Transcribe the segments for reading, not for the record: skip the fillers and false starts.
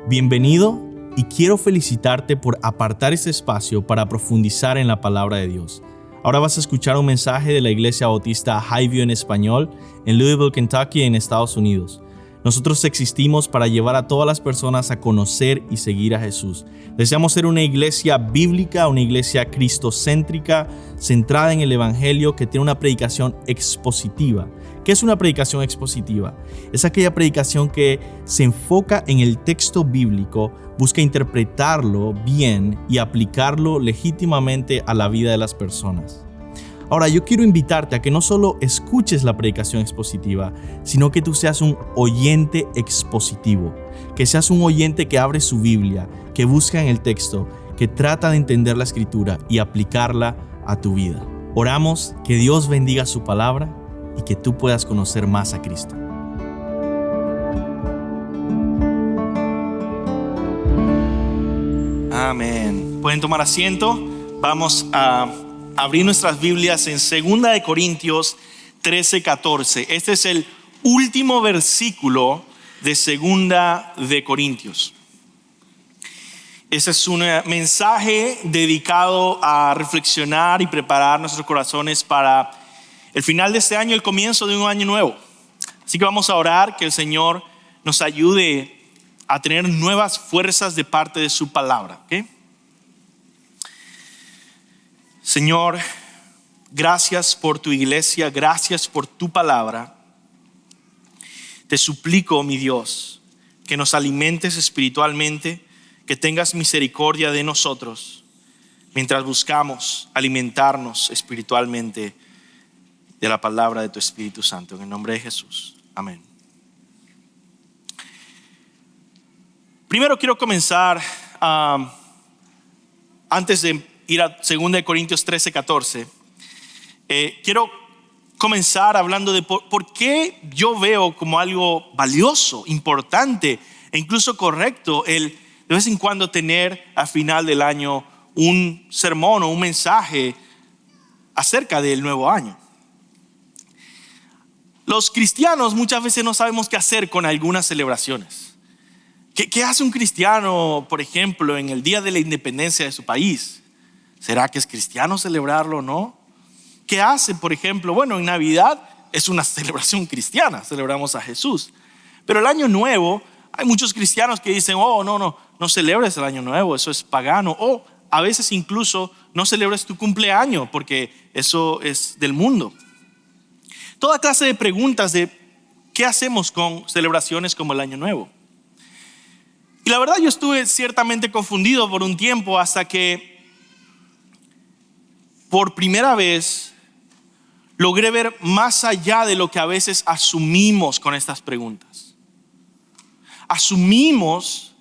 Bienvenido y quiero felicitarte por apartar este espacio para profundizar en la palabra de Dios. Ahora vas a escuchar un mensaje de la Iglesia Bautista Highview en español en Louisville, Kentucky, en Estados Unidos. Nosotros existimos para llevar a todas las personas a conocer y seguir a Jesús. Deseamos ser una iglesia bíblica, una iglesia cristocéntrica, centrada en el Evangelio, que tiene una predicación expositiva. ¿Qué es una predicación expositiva? Es aquella predicación que se enfoca en el texto bíblico, busca interpretarlo bien y aplicarlo legítimamente a la vida de las personas. Ahora, yo quiero invitarte a que no solo escuches la predicación expositiva, sino que tú seas un oyente expositivo, que seas un oyente que abre su Biblia, que busca en el texto, que trata de entender la Escritura y aplicarla a tu vida. Oramos que Dios bendiga su palabra y que tú puedas conocer más a Cristo. Amén. Pueden tomar asiento. Vamos a abrir nuestras Biblias en 2 Corintios 13:14. Este es el último versículo de 2 Corintios. Ese es un mensaje dedicado a reflexionar y preparar nuestros corazones para el final de este año, el comienzo de un año nuevo. Así que vamos a orar que el Señor nos ayude a tener nuevas fuerzas de parte de su palabra. ¿Okay? Señor, gracias por tu iglesia, gracias por tu palabra. Te suplico, mi Dios, que nos alimentes espiritualmente, que tengas misericordia de nosotros mientras buscamos alimentarnos espiritualmente de la palabra de tu Espíritu Santo. En el nombre de Jesús. Amén. Primero quiero comenzar, antes de ir a 2 Corintios 13:14, quiero comenzar hablando de por qué yo veo como algo valioso, importante e incluso correcto el de vez en cuando tener al final del año un sermón o un mensaje acerca del nuevo año. Los cristianos muchas veces no sabemos qué hacer con algunas celebraciones. ¿Qué hace un cristiano, por ejemplo, en el día de la independencia de su país? ¿Será que es cristiano celebrarlo o no? ¿Qué hace, por ejemplo? Bueno, en Navidad es una celebración cristiana, celebramos a Jesús. Pero el año nuevo, hay muchos cristianos que dicen, no celebres el año nuevo, eso es pagano. O a veces incluso no celebres tu cumpleaños porque eso es del mundo. Toda clase de preguntas de qué hacemos con celebraciones como el año nuevo. Y la verdad yo estuve ciertamente confundido por un tiempo hasta que por primera vez logré ver más allá de lo que a veces asumimos con estas preguntas. Asumimos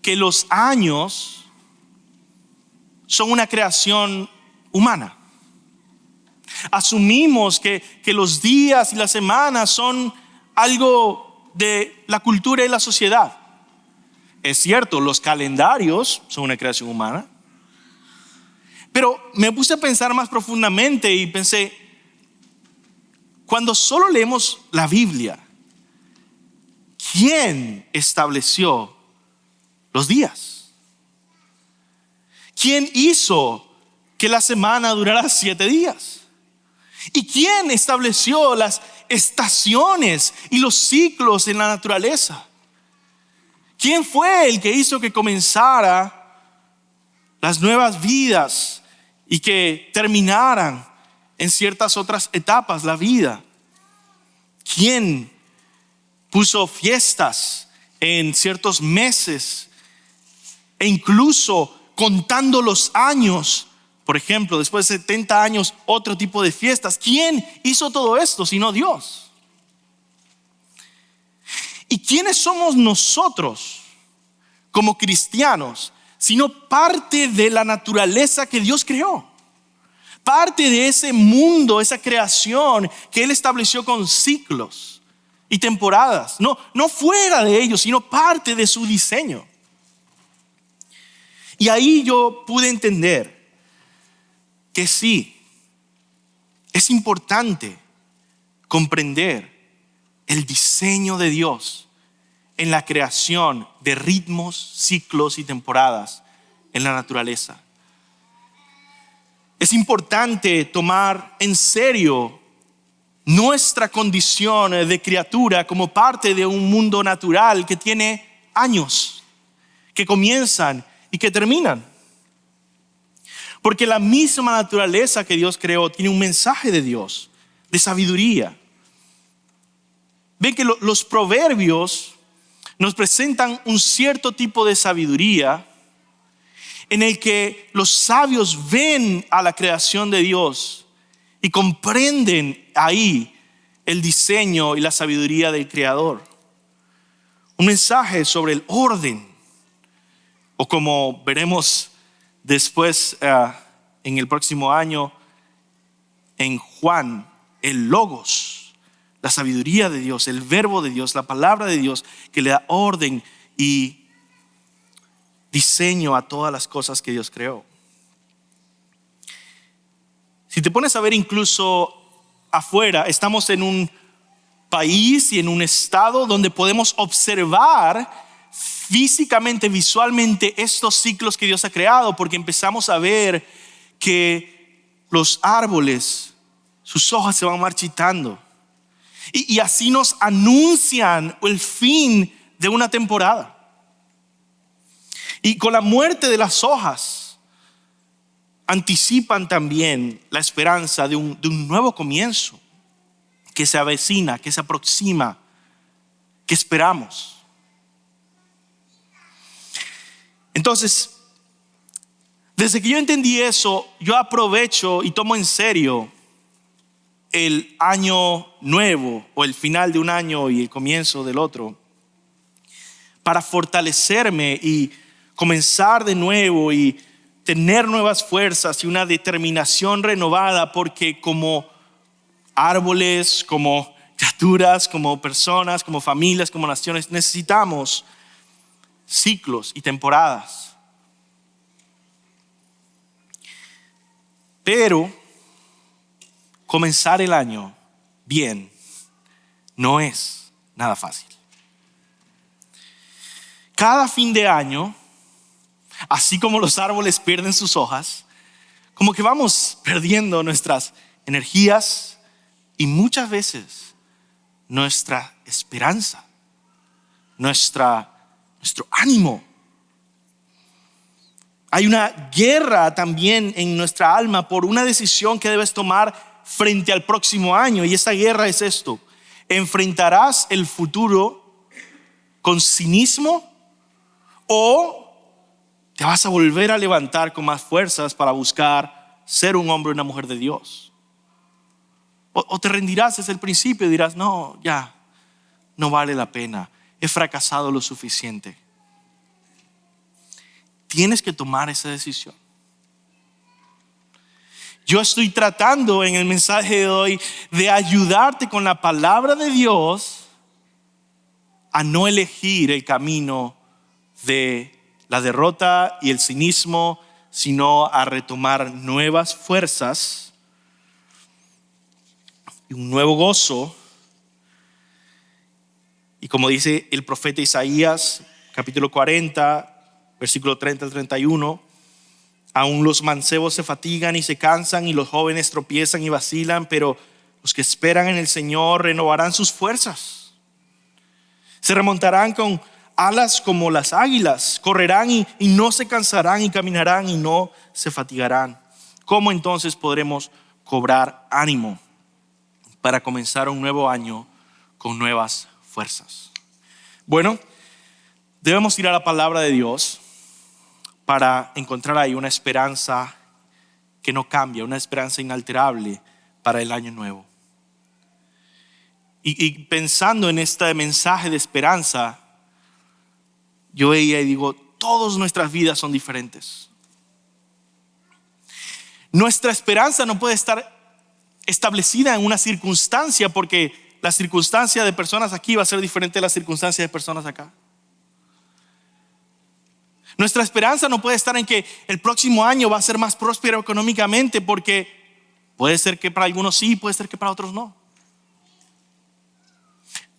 que los años son una creación humana. Asumimos que los días y las semanas son algo de la cultura y la sociedad. Es cierto, los calendarios son una creación humana. Pero me puse a pensar más profundamente y pensé, cuando solo leemos la Biblia, ¿quién estableció los días? ¿Quién hizo que la semana durara 7 días? ¿Y quién estableció las estaciones y los ciclos en la naturaleza? ¿Quién fue el que hizo que comenzara las nuevas vidas y que terminaran en ciertas otras etapas la vida? ¿Quién puso fiestas en ciertos meses e incluso contando los años? Por ejemplo, después de 70 años, otro tipo de fiestas. ¿Quién hizo todo esto sino Dios? ¿Y quiénes somos nosotros como cristianos sino parte de la naturaleza que Dios creó? Parte de ese mundo, esa creación que Él estableció con ciclos y temporadas. No fuera de ellos, sino parte de su diseño. Y ahí yo pude entender que sí, es importante comprender el diseño de Dios en la creación de ritmos, ciclos y temporadas en la naturaleza. Es importante tomar en serio nuestra condición de criatura como parte de un mundo natural que tiene años, que comienzan y que terminan. Porque la misma naturaleza que Dios creó tiene un mensaje de Dios, de sabiduría. Ven que los proverbios nos presentan un cierto tipo de sabiduría en el que los sabios ven a la creación de Dios y comprenden ahí el diseño y la sabiduría del Creador. Un mensaje sobre el orden, o como veremos después en el próximo año en Juan, el Logos, la sabiduría de Dios, el verbo de Dios, la palabra de Dios que le da orden y diseño a todas las cosas que Dios creó. Si te pones a ver incluso afuera, estamos en un país y en un estado donde podemos observar físicamente, visualmente estos ciclos que Dios ha creado, porque empezamos a ver que los árboles, sus hojas se van marchitando y así nos anuncian el fin de una temporada. Y con la muerte de las hojas anticipan también la esperanza de un nuevo comienzo que se avecina, que se aproxima, que esperamos. Entonces, desde que yo entendí eso, yo aprovecho y tomo en serio el año nuevo o el final de un año y el comienzo del otro para fortalecerme y comenzar de nuevo y tener nuevas fuerzas y una determinación renovada, porque como árboles, como criaturas, como personas, como familias, como naciones, necesitamos ciclos y temporadas. Pero comenzar el año bien no es nada fácil. Cada fin de año, así como los árboles pierden sus hojas, como que vamos perdiendo nuestras energías y muchas veces nuestra esperanza, nuestro ánimo. Hay una guerra también en nuestra alma por una decisión que debes tomar frente al próximo año, y esa guerra es esto: ¿enfrentarás el futuro con cinismo o te vas a volver a levantar con más fuerzas para buscar ser un hombre o una mujer de Dios? O te rendirás desde el principio y dirás: no, ya, no vale la pena, he fracasado lo suficiente. Tienes que tomar esa decisión. Yo estoy tratando en el mensaje de hoy de ayudarte con la palabra de Dios a no elegir el camino de la derrota y el cinismo, sino a retomar nuevas fuerzas y un nuevo gozo. Y como dice el profeta Isaías, capítulo 40, versículo 30 al 31, aún los mancebos se fatigan y se cansan, y los jóvenes tropiezan y vacilan, pero los que esperan en el Señor renovarán sus fuerzas. Se remontarán con alas como las águilas, correrán y no se cansarán, y caminarán y no se fatigarán. ¿Cómo entonces podremos cobrar ánimo para comenzar un nuevo año con nuevas fuerzas? Bueno, debemos ir a la palabra de Dios para encontrar ahí una esperanza que no cambia, una esperanza inalterable para el año nuevo. Y pensando en este mensaje de esperanza, yo veía y digo: todas nuestras vidas son diferentes. Nuestra esperanza no puede estar establecida en una circunstancia, porque la circunstancia de personas aquí va a ser diferente de la circunstancia de personas acá. Nuestra esperanza no puede estar en que el próximo año va a ser más próspero económicamente, porque puede ser que para algunos sí, puede ser que para otros no.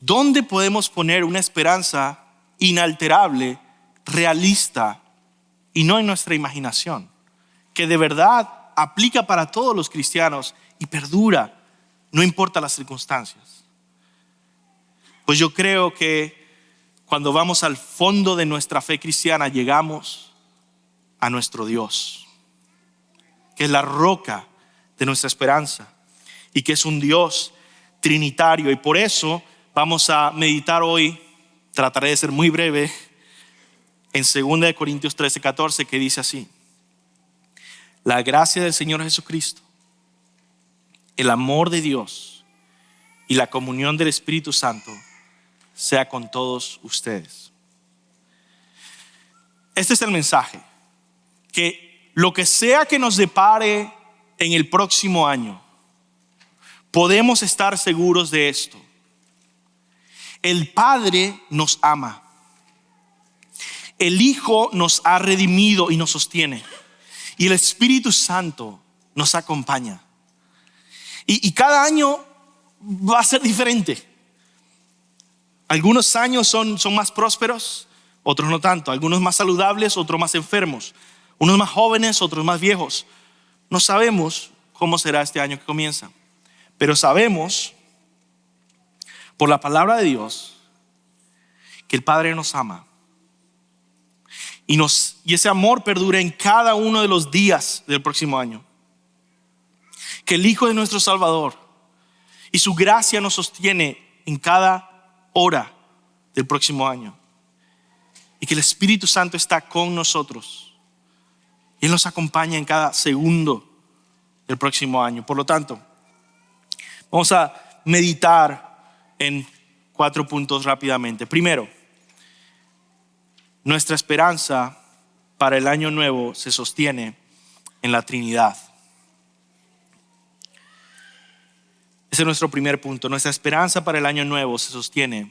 ¿Dónde podemos poner una esperanza inalterable, realista y no en nuestra imaginación, que de verdad aplica para todos los cristianos y perdura, no importa las circunstancias. Pues yo creo que cuando vamos al fondo de nuestra fe cristiana, llegamos a nuestro Dios, que es la roca de nuestra esperanza y que es un Dios trinitario. Y por eso vamos a meditar hoy, trataré de ser muy breve, en 2 Corintios 13:14, que dice así: la gracia del Señor Jesucristo, el amor de Dios y la comunión del Espíritu Santo sea con todos ustedes. Este es el mensaje, que lo que sea que nos depare en el próximo año, podemos estar seguros de esto: el Padre nos ama, el Hijo nos ha redimido y nos sostiene, y el Espíritu Santo nos acompaña. Y cada año va a ser diferente. Algunos años son más prósperos, otros no tanto. Algunos más saludables, otros más enfermos. Unos más jóvenes, otros más viejos. No sabemos cómo será este año que comienza, pero sabemos por la palabra de Dios que el Padre nos ama y ese amor perdura en cada uno de los días del próximo año, que el Hijo de nuestro Salvador y su gracia nos sostiene en cada hora del próximo año, y que el Espíritu Santo está con nosotros y Él nos acompaña en cada segundo del próximo año. Por lo tanto, vamos a meditar en 4 puntos rápidamente. Primero, nuestra esperanza para el año nuevo se sostiene en la Trinidad. Ese es nuestro primer punto. Nuestra esperanza para el año nuevo se sostiene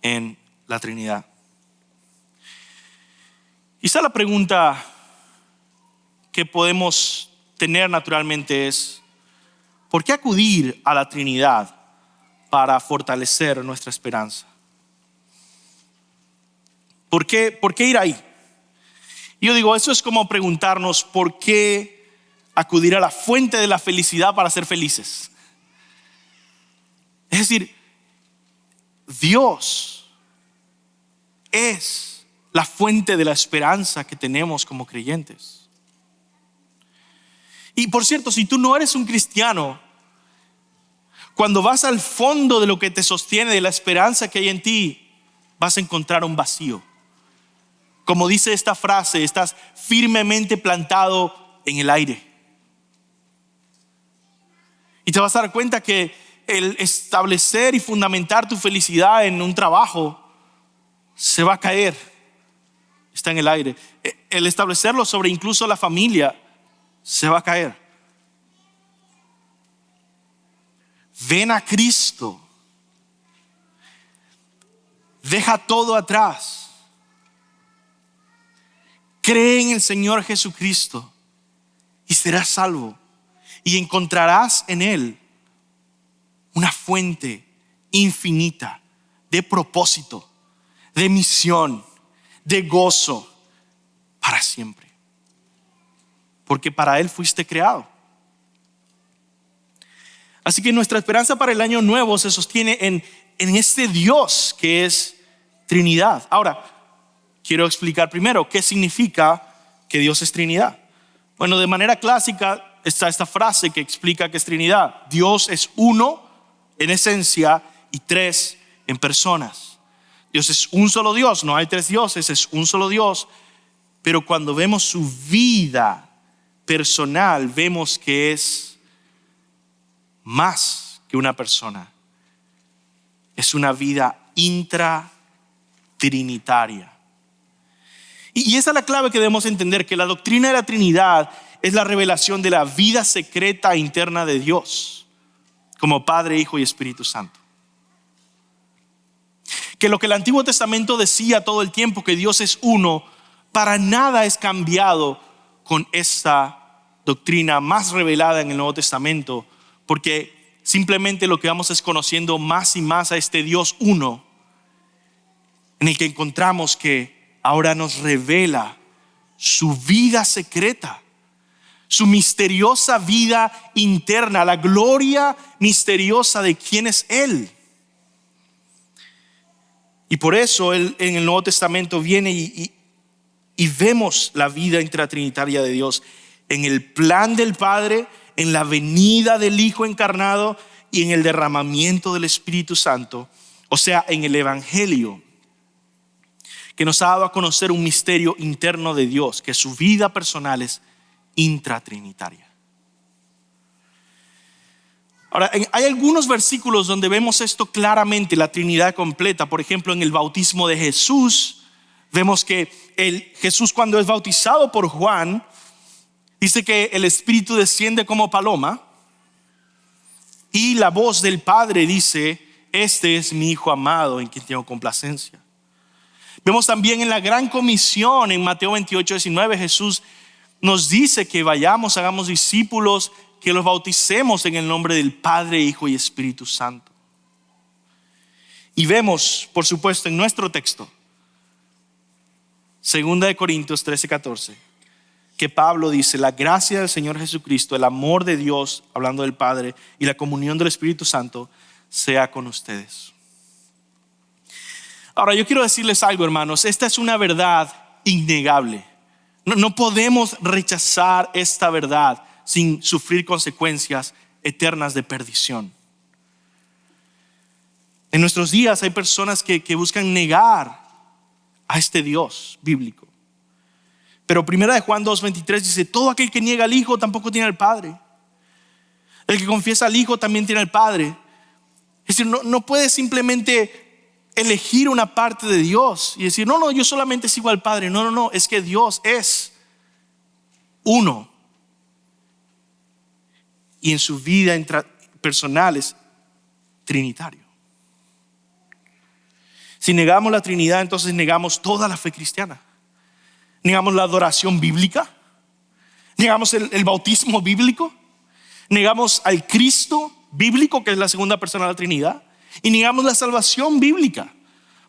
en la Trinidad. Quizá la pregunta que podemos tener naturalmente es: ¿por qué acudir a la Trinidad para fortalecer nuestra esperanza? ¿Por qué ir ahí? Y yo digo, eso es como preguntarnos ¿por qué acudir a la fuente de la felicidad para ser felices? Es decir, Dios es la fuente de la esperanza que tenemos como creyentes. Y por cierto, si tú no eres un cristiano, cuando vas al fondo de lo que te sostiene, de la esperanza que hay en ti, vas a encontrar un vacío. Como dice esta frase, estás firmemente plantado en el aire. Y te vas a dar cuenta que el establecer y fundamentar tu felicidad en un trabajo se va a caer. Está en el aire. El establecerlo sobre incluso la familia se va a caer. Ven a Cristo. Deja todo atrás. Cree en el Señor Jesucristo y serás salvo. Y encontrarás en Él una fuente infinita de propósito, de misión, de gozo para siempre. Porque para Él fuiste creado. Así que nuestra esperanza para el año nuevo se sostiene en este Dios que es Trinidad. Ahora, quiero explicar primero qué significa que Dios es Trinidad. Bueno, de manera clásica está esta frase que explica que es Trinidad. Dios es uno en esencia y tres en personas. Dios es un solo Dios, no hay tres dioses, es un solo Dios. Pero cuando vemos su vida personal, vemos que es más que una persona. Es una vida intratrinitaria. Y esa es la clave que debemos entender, que la doctrina de la Trinidad es la revelación de la vida secreta interna de Dios, como Padre, Hijo y Espíritu Santo. Que lo que el Antiguo Testamento decía todo el tiempo, que Dios es uno, para nada es cambiado con esta doctrina más revelada en el Nuevo Testamento, porque simplemente lo que vamos es conociendo más y más a este Dios uno, en el que encontramos que ahora nos revela su vida secreta, su misteriosa vida interna, la gloria misteriosa de quién es Él. Y por eso Él en el Nuevo Testamento viene y vemos la vida intratrinitaria de Dios en el plan del Padre, en la venida del Hijo encarnado y en el derramamiento del Espíritu Santo, o sea, en el Evangelio, que nos ha dado a conocer un misterio interno de Dios, que su vida personal es intratrinitaria. Ahora, hay algunos versículos donde vemos esto claramente, la Trinidad completa. Por ejemplo, en el bautismo de Jesús, vemos que Jesús, cuando es bautizado por Juan, dice que el Espíritu desciende como paloma y la voz del Padre dice: este es mi Hijo amado en quien tengo complacencia. Vemos también en la gran comisión en Mateo 28:19, Jesús nos dice que vayamos, hagamos discípulos, que los bauticemos en el nombre del Padre, Hijo y Espíritu Santo. Y vemos, por supuesto, en nuestro texto, 2 Corintios 13:14, que Pablo dice: la gracia del Señor Jesucristo, el amor de Dios, hablando del Padre, y la comunión del Espíritu Santo sea con ustedes. Ahora, yo quiero decirles algo, hermanos. Esta es una verdad innegable. No podemos rechazar esta verdad sin sufrir consecuencias eternas de perdición. En nuestros días hay personas que buscan negar a este Dios bíblico. Pero 1 Juan 2:23 dice: todo aquel que niega al Hijo tampoco tiene al Padre. El que confiesa al Hijo también tiene al Padre. Es decir, no puedes simplemente elegir una parte de Dios y decir: no, yo solamente sigo al Padre. No, es que Dios es uno. Y en su vida personal es trinitario. Si negamos la Trinidad, entonces negamos toda la fe cristiana. Negamos la adoración bíblica. Negamos el bautismo bíblico. Negamos al Cristo bíblico, que es la segunda persona de la Trinidad. Y negamos la salvación bíblica.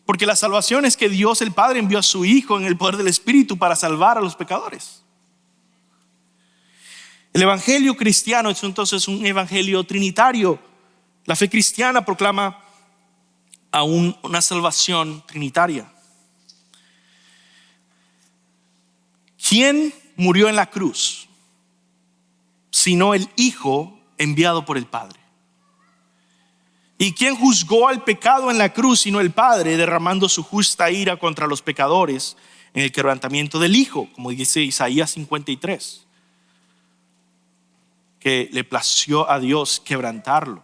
Porque la salvación es que Dios el Padre envió a su Hijo en el poder del Espíritu para salvar a los pecadores. El evangelio cristiano es entonces un evangelio trinitario. La fe cristiana proclama aún una salvación trinitaria. ¿Quién murió en la cruz sino el Hijo enviado por el Padre? ¿Y quién juzgó al pecado en la cruz sino el Padre, derramando su justa ira contra los pecadores en el quebrantamiento del Hijo? Como dice Isaías 53, que le plació a Dios quebrantarlo.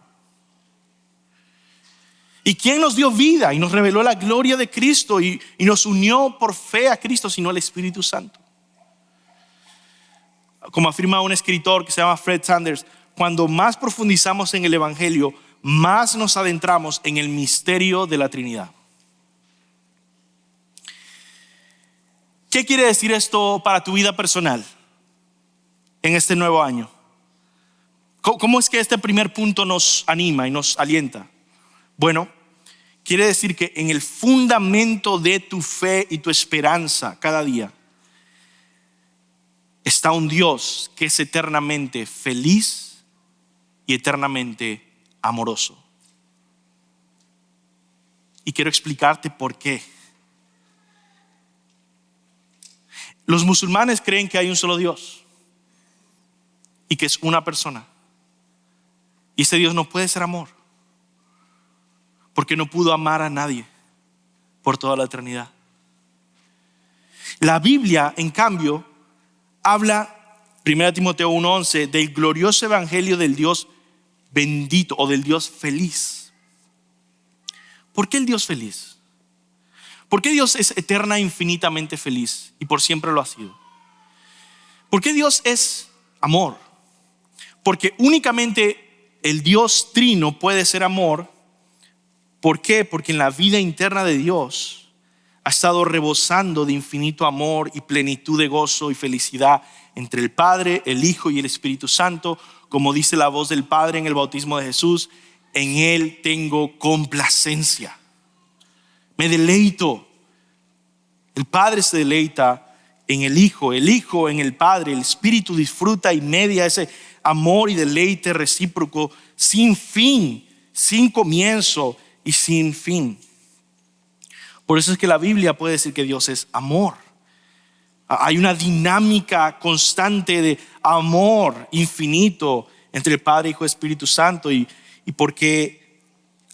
¿Y quién nos dio vida y nos reveló la gloria de Cristo y nos unió por fe a Cristo sino el Espíritu Santo? Como afirma un escritor que se llama Fred Sanders, cuando más profundizamos en el evangelio, más nos adentramos en el misterio de la Trinidad. ¿Qué quiere decir esto para tu vida personal en este nuevo año? ¿Cómo es que este primer punto nos anima y nos alienta? Bueno, quiere decir que en el fundamento de tu fe y tu esperanza cada día está un Dios que es eternamente feliz y eternamente amoroso. Y quiero explicarte por qué. Los musulmanes creen que hay un solo Dios y que es una persona. Y ese Dios no puede ser amor, porque no pudo amar a nadie por toda la eternidad. La Biblia, en cambio, habla, 1 Timoteo 1:11, del glorioso evangelio del Dios bendito o del Dios feliz. ¿Por qué el Dios feliz? ¿Por qué Dios es eterna e infinitamente feliz y por siempre lo ha sido? ¿Por qué Dios es amor? Porque únicamente el Dios trino puede ser amor. ¿Por qué? Porque en la vida interna de Dios ha estado rebosando de infinito amor y plenitud de gozo y felicidad entre el Padre, el Hijo y el Espíritu Santo. Como dice la voz del Padre en el bautismo de Jesús: en Él tengo complacencia, me deleito El Padre se deleita en el Hijo en el Padre. El Espíritu disfruta y media ese amor y deleite recíproco sin fin, sin comienzo y sin fin. Por eso es que la Biblia puede decir que Dios es amor. Hay una dinámica constante de amor infinito entre el Padre, Hijo y Espíritu Santo, y porque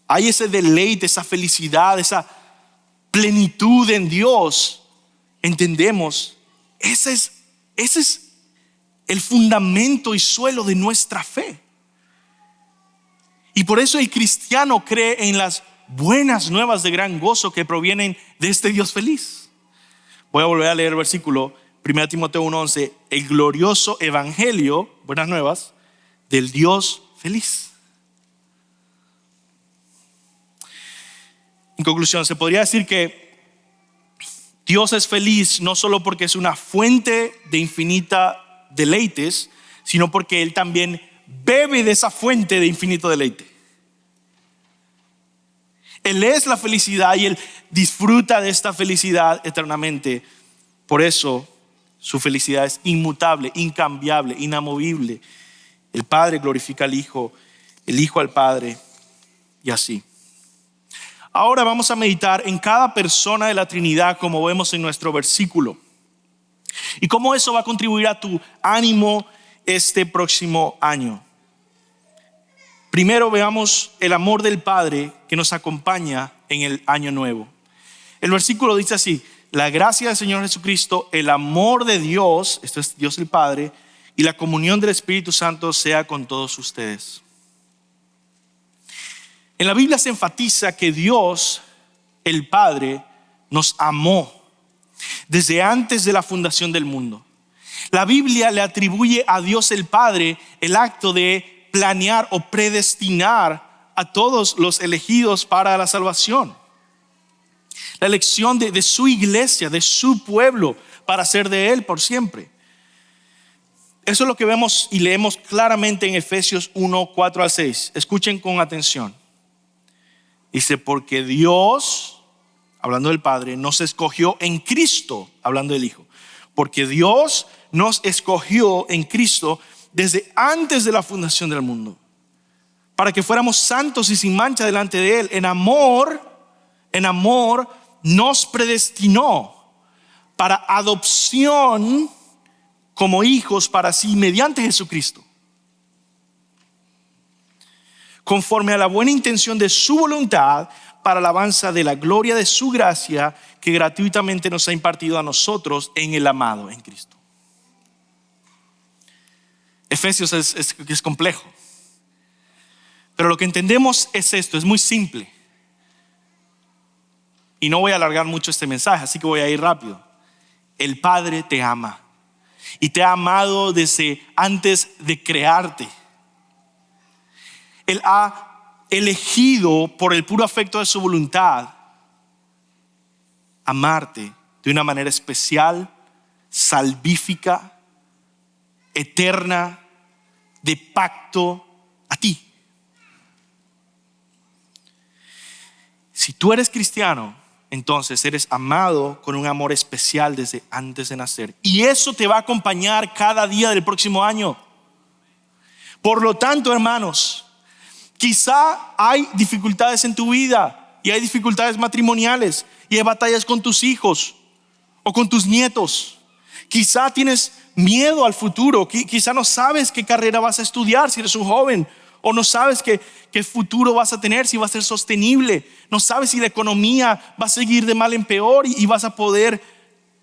hay ese deleite, esa felicidad, esa plenitud en Dios, entendemos, ese es el fundamento y suelo de nuestra fe. Y por eso el cristiano cree en las buenas nuevas de gran gozo que provienen de este Dios feliz. Voy a volver a leer el versículo 1 Timoteo 1:11, el glorioso evangelio, buenas nuevas, del Dios feliz. En conclusión, se podría decir que Dios es feliz no solo porque es una fuente de infinita deleites, sino porque Él también bebe de esa fuente de infinito deleite. Él es la felicidad y Él disfruta de esta felicidad eternamente. Por eso su felicidad es inmutable, incambiable, inamovible. El Padre glorifica al Hijo, el Hijo al Padre y así. Ahora vamos a meditar en cada persona de la Trinidad, como vemos en nuestro versículo, y cómo eso va a contribuir a tu ánimo este próximo año. Primero veamos el amor del Padre que nos acompaña en el año nuevo. El versículo dice así: la gracia del Señor Jesucristo, el amor de Dios, esto es Dios el Padre, y la comunión del Espíritu Santo sea con todos ustedes. En la Biblia se enfatiza que Dios, el Padre, nos amó desde antes de la fundación del mundo. La Biblia le atribuye a Dios el Padre el acto de planear o predestinar a todos los elegidos para la salvación. La elección de su iglesia, de su pueblo, para ser de Él por siempre. Eso es lo que vemos y leemos claramente en Efesios 1:4-6. Escuchen con atención. Dice, porque Dios, hablando del Padre, nos escogió en Cristo, hablando del Hijo. Porque Dios nos escogió en Cristo desde antes de la fundación del mundo, para que fuéramos santos y sin mancha delante de Él. En amor nos predestinó para adopción como hijos para sí mediante Jesucristo, conforme a la buena intención de su voluntad, para alabanza de la gloria de su gracia que gratuitamente nos ha impartido a nosotros en el amado, en Cristo. Efesios es complejo, pero lo que entendemos es esto, es muy simple. Y no voy a alargar mucho este mensaje, así que voy a ir rápido. El Padre te ama y te ha amado desde antes de crearte. Él ha elegido por el puro afecto de su voluntad amarte de una manera especial, salvífica, eterna, de pacto a ti. Si tú eres cristiano, entonces eres amado con un amor especial desde antes de nacer, y eso te va a acompañar cada día del próximo año. Por lo tanto, hermanos, quizá hay dificultades en tu vida y hay dificultades matrimoniales y hay batallas con tus hijos o con tus nietos. Quizá tienes miedo al futuro, quizá no sabes qué carrera vas a estudiar si eres un joven, o no sabes qué futuro vas a tener, si va a ser sostenible, no sabes si la economía va a seguir de mal en peor y vas a poder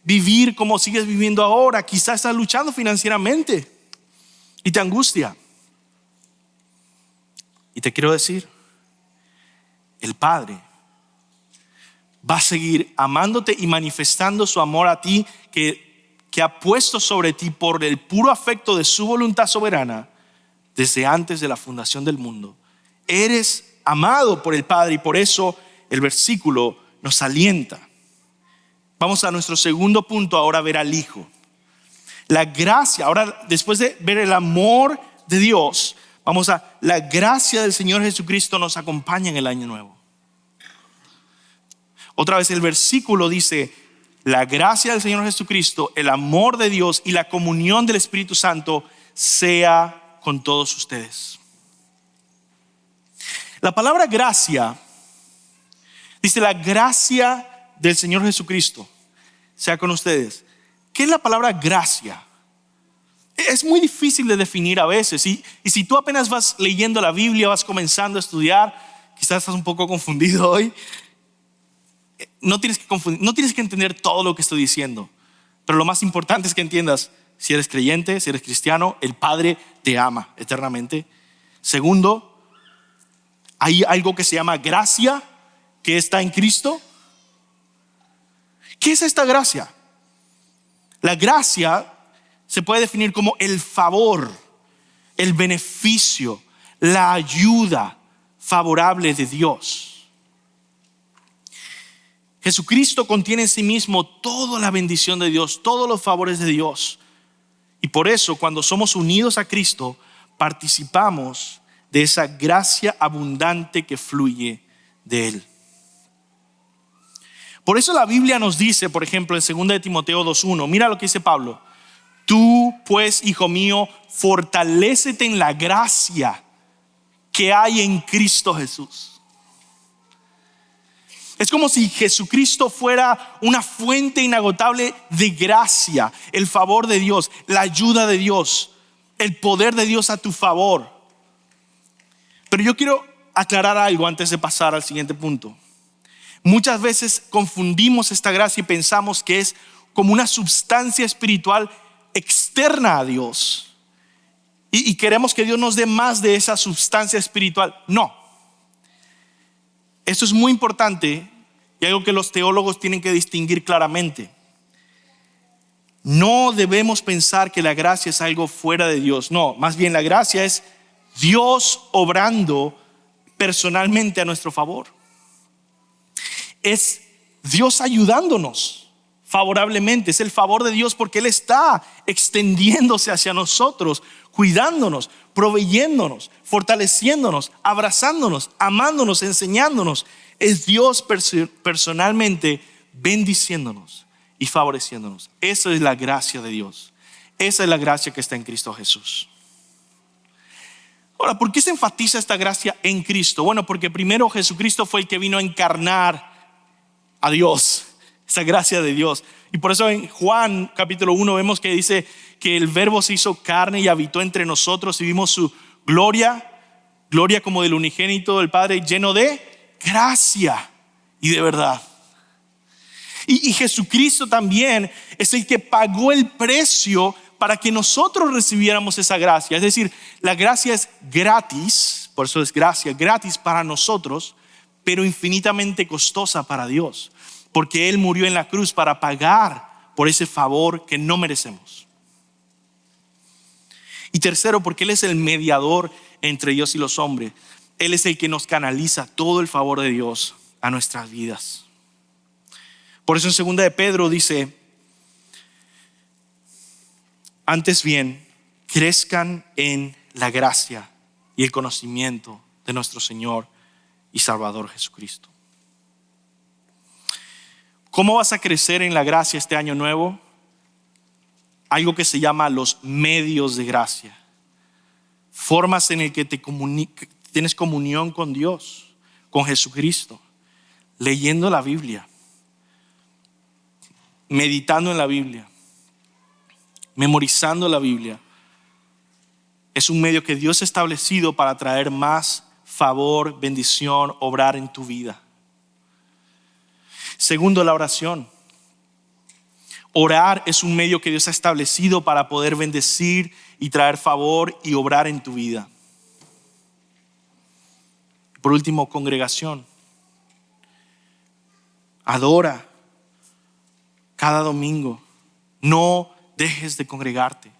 vivir como sigues viviendo ahora. Quizá estás luchando financieramente y te angustia. Y te quiero decir, el Padre va a seguir amándote y manifestando su amor a ti, que ha puesto sobre ti por el puro afecto de su voluntad soberana desde antes de la fundación del mundo. Eres amado por el Padre, y por eso el versículo nos alienta. Vamos a nuestro segundo punto, ahora ver al Hijo. La gracia, ahora después de ver el amor de Dios, vamos a la gracia del Señor Jesucristo nos acompaña en el año nuevo. Otra vez el versículo dice, la gracia del Señor Jesucristo, el amor de Dios y la comunión del Espíritu Santo sea con todos ustedes. La palabra gracia dice: la gracia del Señor Jesucristo sea con ustedes. ¿Qué es la palabra gracia? Es muy difícil de definir a veces. Y si tú apenas vas leyendo la Biblia, vas comenzando a estudiar, quizás estás un poco confundido hoy. No tienes que entender todo lo que estoy diciendo. Pero lo más importante es que entiendas: si eres creyente, si eres cristiano, el Padre te ama eternamente. Segundo, hay algo que se llama gracia, que está en Cristo. ¿Qué es esta gracia? La gracia se puede definir como el favor, el beneficio, la ayuda favorable de Dios. Jesucristo contiene en sí mismo toda la bendición de Dios, todos los favores de Dios. Y por eso, cuando somos unidos a Cristo, participamos de esa gracia abundante que fluye de Él. Por eso la Biblia nos dice, por ejemplo, en 2 de Timoteo 2:1, mira lo que dice Pablo: tú pues, hijo mío, fortalécete en la gracia que hay en Cristo Jesús. Es como si Jesucristo fuera una fuente inagotable de gracia, el favor de Dios, la ayuda de Dios, el poder de Dios a tu favor. Pero yo quiero aclarar algo antes de pasar al siguiente punto. Muchas veces confundimos esta gracia y pensamos que es como una sustancia espiritual externa a Dios. Y queremos que Dios nos dé más de esa sustancia espiritual. No. Esto es muy importante y algo que los teólogos tienen que distinguir claramente. No debemos pensar que la gracia es algo fuera de Dios. No, más bien la gracia es Dios obrando personalmente a nuestro favor. Es Dios ayudándonos favorablemente. Es el favor de Dios porque Él está extendiéndose hacia nosotros, cuidándonos, proveyéndonos, fortaleciéndonos, abrazándonos, amándonos, enseñándonos. Es Dios personalmente bendiciéndonos y favoreciéndonos. Esa es la gracia de Dios. Esa es la gracia que está en Cristo Jesús. Ahora, ¿por qué se enfatiza esta gracia en Cristo? Bueno, porque primero Jesucristo fue el que vino a encarnar a Dios, esa gracia de Dios. Y por eso en Juan capítulo 1 vemos que dice que el verbo se hizo carne y habitó entre nosotros y vimos su gloria como del unigénito del Padre, lleno de gracia y de verdad. Y Jesucristo también es el que pagó el precio para que nosotros recibiéramos esa gracia. Es decir, la gracia es gratis, por eso es gracia, gratis para nosotros, pero infinitamente costosa para Dios, porque Él murió en la cruz para pagar por ese favor que no merecemos. Y tercero, porque Él es el mediador entre Dios y los hombres. Él es el que nos canaliza todo el favor de Dios a nuestras vidas. Por eso en 2 de Pedro dice: antes bien, crezcan en la gracia y el conocimiento de nuestro Señor y Salvador Jesucristo. ¿Cómo vas a crecer en la gracia este año nuevo? Algo que se llama los medios de gracia. Formas en el que tienes comunión con Dios, con Jesucristo, leyendo la Biblia, meditando en la Biblia, memorizando la Biblia. Es un medio que Dios ha establecido para traer más favor, bendición, obrar en tu vida. Segundo, la oración. Orar es un medio que Dios ha establecido para poder bendecir y traer favor y obrar en tu vida. Por último, congregación. Adora cada domingo. No dejes de congregarte.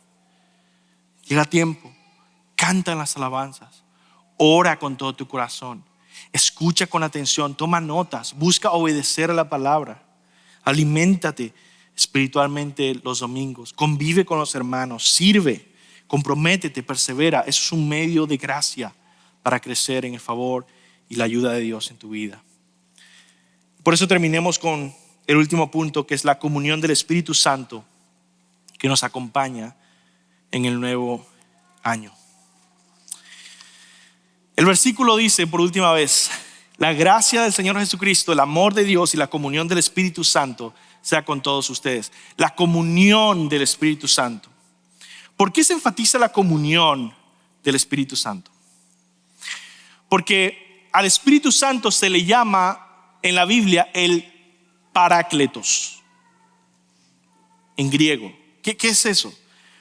Llega tiempo, canta en las alabanzas, ora con todo tu corazón, escucha con atención, toma notas, busca obedecer a la palabra, aliméntate espiritualmente los domingos, convive con los hermanos, sirve, comprométete, persevera. Eso es un medio de gracia para crecer en el favor y la ayuda de Dios en tu vida. Por eso terminemos con el último punto, que es la comunión del Espíritu Santo que nos acompaña en el nuevo año. El versículo dice por última vez: la gracia del Señor Jesucristo, el amor de Dios y la comunión del Espíritu Santo sea con todos ustedes. La comunión del Espíritu Santo. ¿Por qué se enfatiza la comunión del Espíritu Santo? Porque al Espíritu Santo se le llama en la Biblia el Parácletos, en griego. ¿Qué es eso?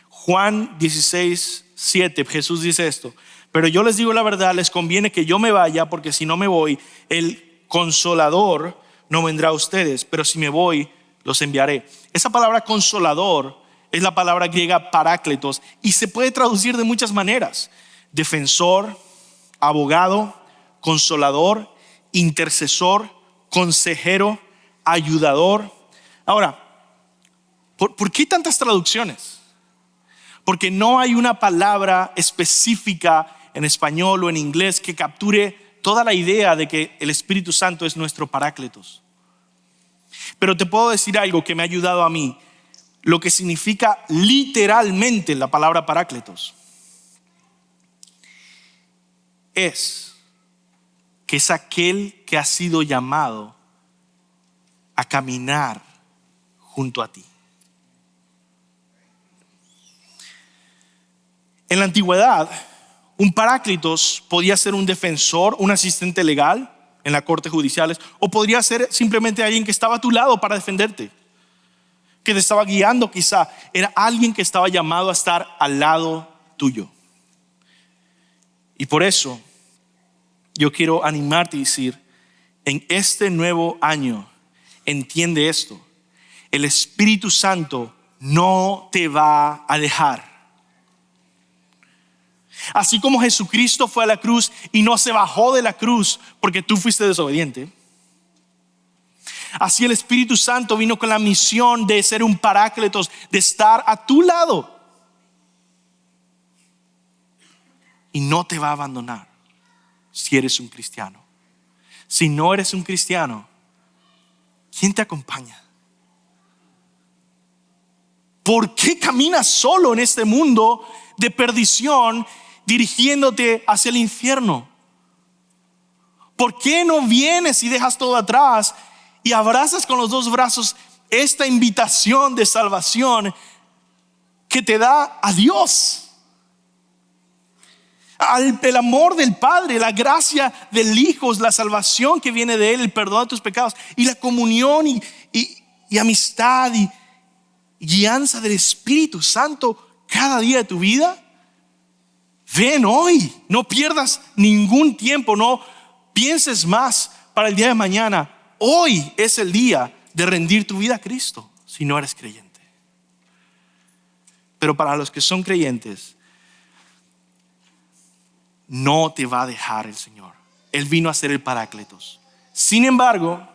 Juan 16:7, Jesús dice esto: pero yo les digo la verdad, les conviene que yo me vaya, porque si no me voy, el Consolador no vendrá a ustedes, pero si me voy, los enviaré. Esa palabra consolador es la palabra griega parácletos y se puede traducir de muchas maneras: defensor, abogado, consolador, intercesor, consejero, ayudador. Ahora, ¿por qué tantas traducciones? Porque no hay una palabra específica en español o en inglés que capture toda la idea de que el Espíritu Santo es nuestro Parácletos. Pero te puedo decir algo que me ha ayudado a mí: lo que significa literalmente la palabra Parácletos es que es aquel que ha sido llamado a caminar junto a ti. En la antigüedad, un paráclitos podía ser un defensor, un asistente legal en las cortes judiciales, o podría ser simplemente alguien que estaba a tu lado para defenderte, que te estaba guiando. Quizá era alguien que estaba llamado a estar al lado tuyo. Y por eso yo quiero animarte y decir: en este nuevo año, entiende esto: el Espíritu Santo no te va a dejar. Así como Jesucristo fue a la cruz y no se bajó de la cruz porque tú fuiste desobediente, así el Espíritu Santo vino con la misión de ser un parácletos, de estar a tu lado, y no te va a abandonar si eres un cristiano. Si no eres un cristiano, ¿quién te acompaña? ¿Por qué caminas solo en este mundo de perdición, dirigiéndote hacia el infierno? ¿Por qué no vienes y dejas todo atrás y abrazas con los dos brazos esta invitación de salvación que te da a Dios? El amor del Padre, la gracia del Hijo, la salvación que viene de Él, el perdón de tus pecados y la comunión y amistad y guianza del Espíritu Santo cada día de tu vida. Ven hoy, no pierdas ningún tiempo, no pienses más para el día de mañana. Hoy es el día de rendir tu vida a Cristo si no eres creyente. Pero para los que son creyentes, no te va a dejar el Señor. Él vino a ser el Parácletos. Sin embargo,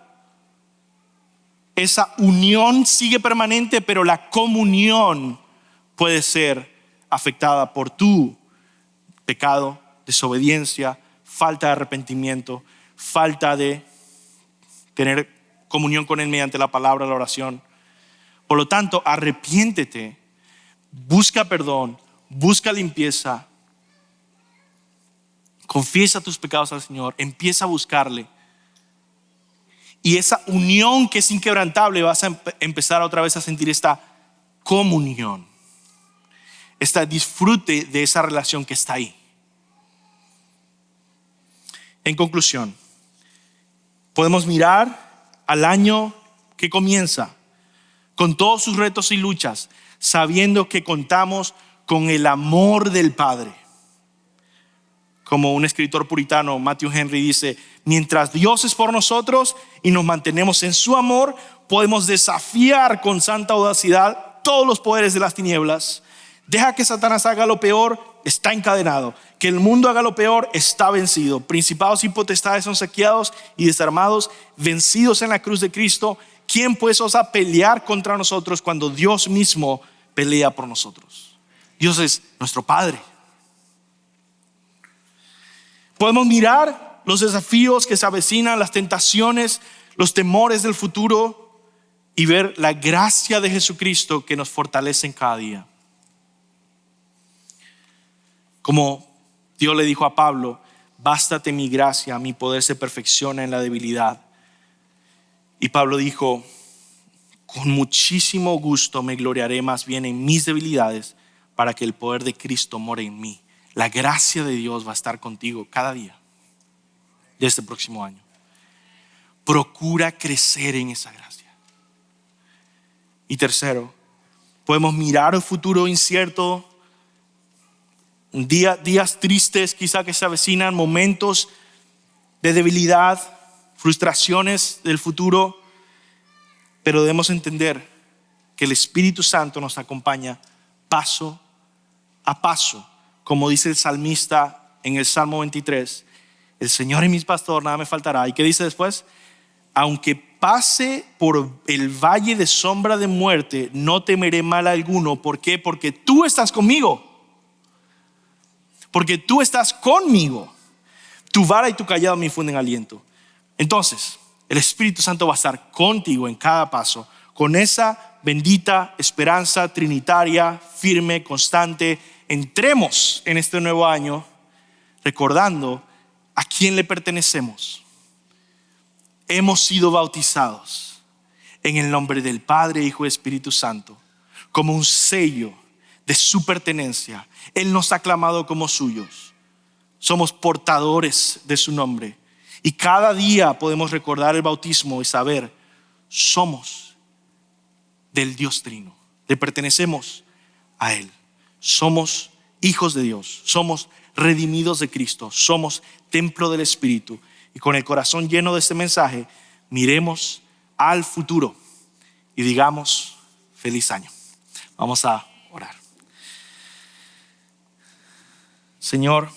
esa unión sigue permanente, pero la comunión puede ser afectada por tu pecado, desobediencia, falta de arrepentimiento, falta de tener comunión con Él mediante la palabra, la oración. Por lo tanto, arrepiéntete, busca perdón, busca limpieza, confiesa tus pecados al Señor, empieza a buscarle. Y esa unión que es inquebrantable, vas a empezar otra vez a sentir esta comunión, este disfrute de esa relación que está ahí. En conclusión, podemos mirar al año que comienza con todos sus retos y luchas, sabiendo que contamos con el amor del Padre. Como un escritor puritano, Matthew Henry, dice: mientras Dios es por nosotros y nos mantenemos en su amor, podemos desafiar con santa audacidad todos los poderes de las tinieblas. Deja que Satanás haga lo peor, está encadenado. Que el mundo haga lo peor, está vencido. Principados y potestades son saqueados y desarmados, vencidos en la cruz de Cristo. ¿Quién pues osa pelear contra nosotros cuando Dios mismo pelea por nosotros? Dios es nuestro Padre. Podemos mirar los desafíos que se avecinan, las tentaciones, los temores del futuro, y ver la gracia de Jesucristo que nos fortalece en cada día. Como Dios le dijo a Pablo, bástate mi gracia, mi poder se perfecciona en la debilidad. Y Pablo dijo, con muchísimo gusto me gloriaré más bien en mis debilidades para que el poder de Cristo more en mí. La gracia de Dios va a estar contigo cada día de este próximo año. Procura crecer en esa gracia. Y tercero, podemos mirar el futuro incierto, días tristes quizá que se avecinan, momentos de debilidad, frustraciones del futuro, pero debemos entender que el Espíritu Santo nos acompaña paso a paso. Como dice el salmista en el Salmo 23, el Señor es mi pastor, nada me faltará. ¿Y qué dice después? Aunque pase por el valle de sombra de muerte, no temeré mal alguno. ¿Por qué? Porque tú estás conmigo. Porque tú estás conmigo. Tu vara y tu callado me infunden aliento. Entonces, el Espíritu Santo va a estar contigo en cada paso, con esa bendita esperanza trinitaria, firme, constante. Entremos en este nuevo año recordando a quién le pertenecemos. Hemos sido bautizados en el nombre del Padre, Hijo y Espíritu Santo, como un sello de su pertenencia. Él nos ha aclamado como suyos. Somos portadores de su nombre. Y cada día podemos recordar el bautismo y saber, somos del Dios Trino. Le pertenecemos a Él. Somos hijos de Dios. Somos redimidos de Cristo. Somos templo del Espíritu. Y con el corazón lleno de este mensaje, miremos al futuro y digamos, feliz año. Vamos a orar. Señor,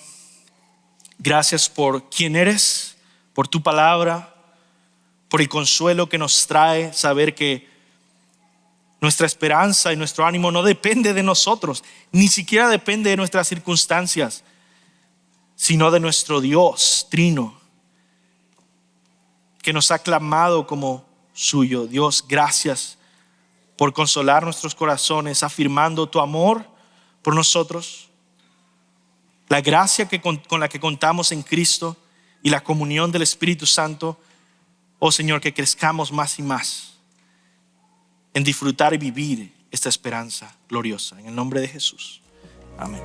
gracias por quién eres, por tu palabra, por el consuelo que nos trae saber que nuestra esperanza y nuestro ánimo no depende de nosotros, ni siquiera depende de nuestras circunstancias, sino de nuestro Dios Trino, que nos ha clamado como suyo. Dios, gracias por consolar nuestros corazones, afirmando tu amor por nosotros, la gracia con la que contamos en Cristo y la comunión del Espíritu Santo. Oh Señor, que crezcamos más y más en disfrutar y vivir esta esperanza gloriosa. En el nombre de Jesús. Amén.